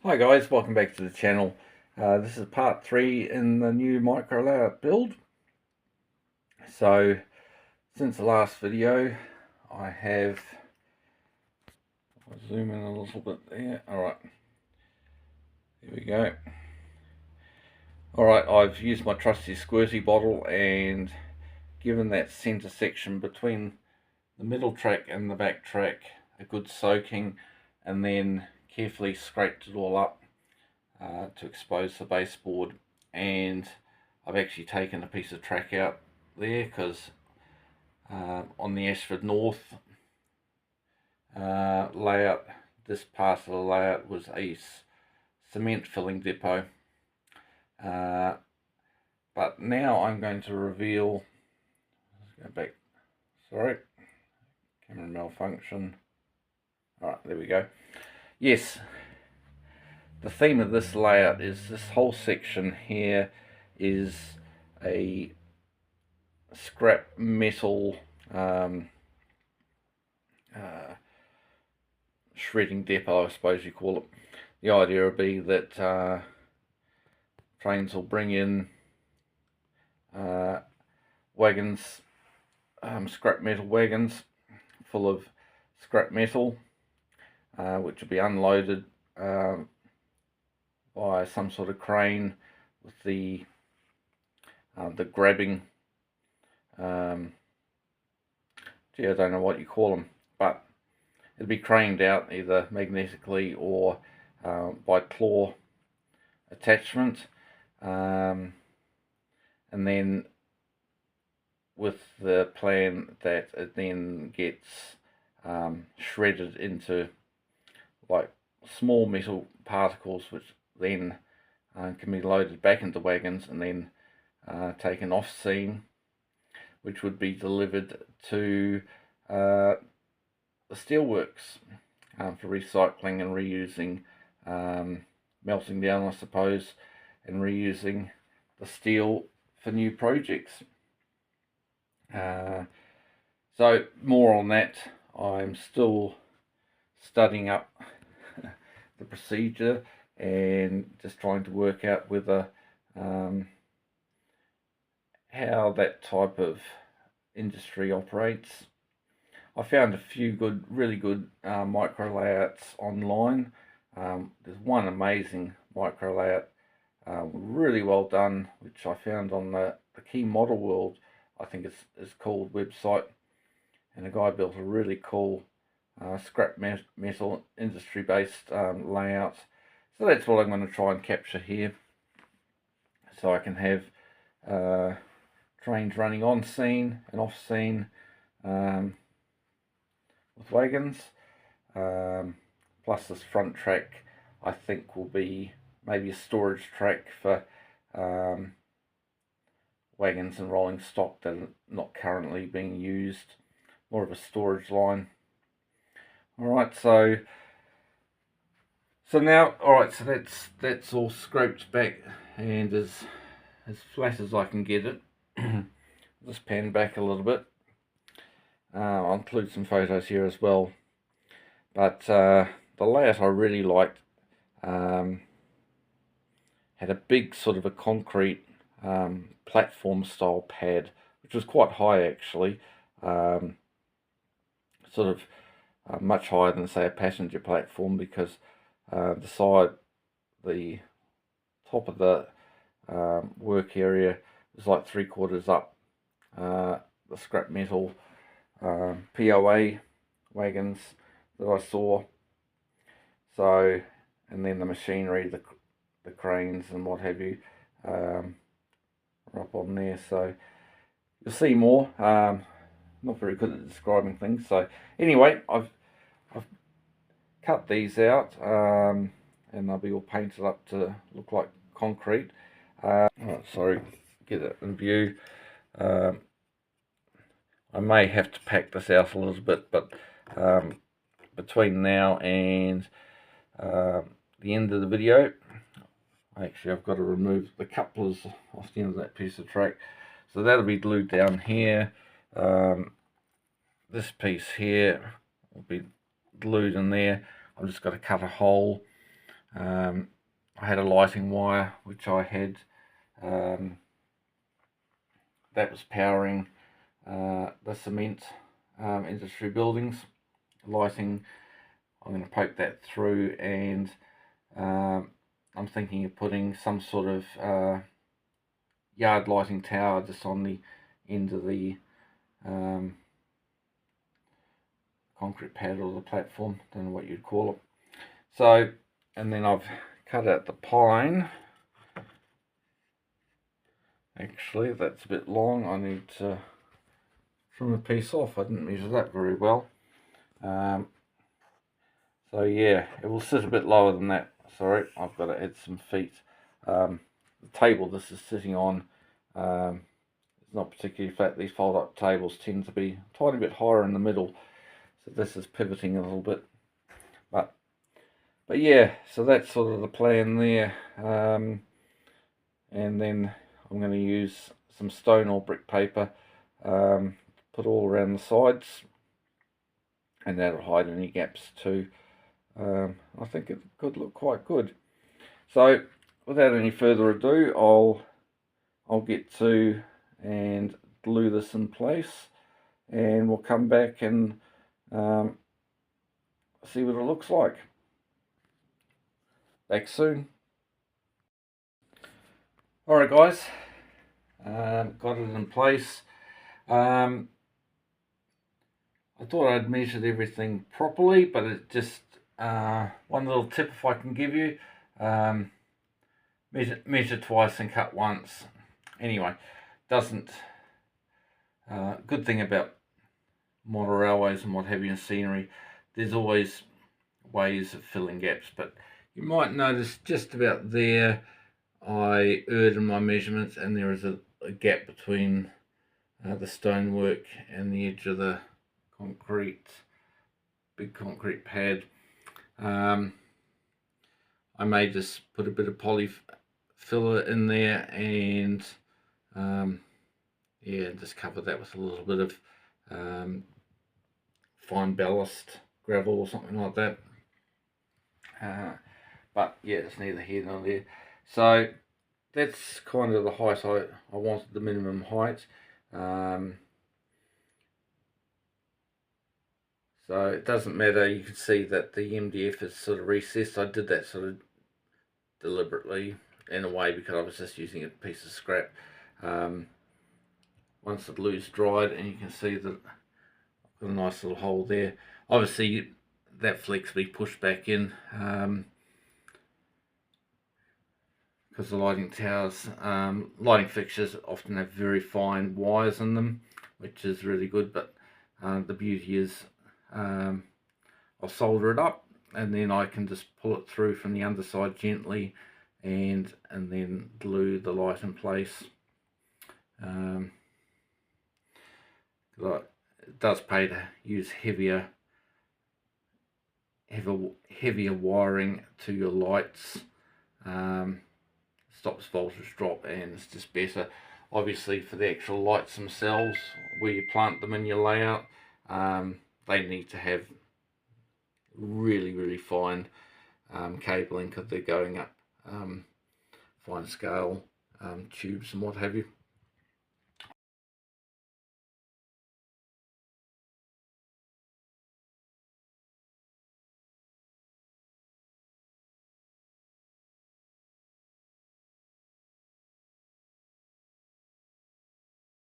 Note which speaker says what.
Speaker 1: Hi guys, welcome back to the channel. This is part 3 in the new micro layout build. So since the last video I'll zoom in a little bit there. Alright, here we go. Alright, I've used my trusty squirty bottle and given that centre section between the middle track and the back track a good soaking, and then carefully scraped it all up to expose the baseboard. And I've actually taken a piece of track out there because on the Ashford North layout, this part of the layout was a cement filling depot. But now I'm going to reveal, let's go back, sorry, camera malfunction. Alright, there we go. Yes, the theme of this layout is this whole section here is a scrap metal shredding depot, I suppose you call it. The idea would be that trains will bring in wagons, scrap metal wagons full of scrap metal, which will be unloaded by some sort of crane with the grabbing, gee, I don't know what you call them, but it'll be craned out either magnetically or by claw attachment, and then with the plan that it then gets shredded into like small metal particles, which then can be loaded back into wagons and then taken off scene, which would be delivered to the steelworks for recycling and reusing, melting down, I suppose, and reusing the steel for new projects. So more on that. I'm still studying up the procedure and just trying to work out whether how that type of industry operates. I found a few really good micro layouts online. There's one amazing micro layout, really well done, which I found on the Key Model World, I think it's called, website, and a guy built a really cool scrap metal industry based layout. So that's what I'm going to try and capture here, so I can have trains running on scene and off scene with wagons. Plus this front track I think will be maybe a storage track for wagons and rolling stock that are not currently being used, more of a storage line. Alright, so now, alright, so that's all scraped back and as flat as I can get it. Just pan back a little bit. I'll include some photos here as well. But the layout I really liked had a big sort of a concrete platform style pad, which was quite high actually, sort of much higher than say a passenger platform, because the top of the work area was like 3/4 up. The scrap metal POA wagons that I saw. So, and then the machinery, the cranes and what have you, are up on there. So you'll see more. Not very good at describing things. So anyway, I've cut these out, and they'll be all painted up to look like concrete. Oh, sorry, get it in view. I may have to pack this out a little bit, but between now and the end of the video, actually I've got to remove the couplers off the end of that piece of track, so that'll be glued down here. This piece here will be glued in there. I've just got to cut a hole I had a lighting wire which I had that was powering the cement industry buildings. Lighting, I'm going to poke that through, and I'm thinking of putting some sort of yard lighting tower just on the end of the concrete pad or the platform, don't know what you'd call it. So, and then I've cut out the pine. Actually, that's a bit long. I need to trim a piece off. I didn't measure that very well. So yeah, it will sit a bit lower than that. Sorry, I've got to add some feet. The table this is sitting on is not particularly flat. These fold-up tables tend to be a tiny bit higher in the middle, so this is pivoting a little bit. But yeah, so that's sort of the plan there. And then I'm going to use some stone or brick paper, put all around the sides, and that'll hide any gaps too. I think it could look quite good. So without any further ado, I'll get to and glue this in place, and we'll come back and see what it looks like. Back soon. Alright guys, got it in place. I thought I'd measured everything properly, but it just one little tip if I can give you, measure twice and cut once. Anyway, doesn't good thing about model railways and what have you in scenery, there's always ways of filling gaps, but you might notice just about there I erred in my measurements, and there is a gap between the stonework and the edge of the big concrete pad. I may just put a bit of poly filler in there and yeah, just cover that with a little bit of fine ballast gravel or something like that. But yeah, it's neither here nor there. So that's kind of the height I wanted, the minimum height. So it doesn't matter, you can see that the MDF is sort of recessed. I did that sort of deliberately in a way because I was just using a piece of scrap. Once the glue's dried, and you can see that I've got a nice little hole there. Obviously that flex will be pushed back in because the lighting towers, lighting fixtures often have very fine wires in them, which is really good, but the beauty is I'll solder it up, and then I can just pull it through from the underside gently and then glue the light in place. It does pay to use heavier wiring to your lights. Stops voltage drop, and it's just better. Obviously for the actual lights themselves, where you plant them in your layout, they need to have really fine cabling because they're going up fine scale tubes and what have you.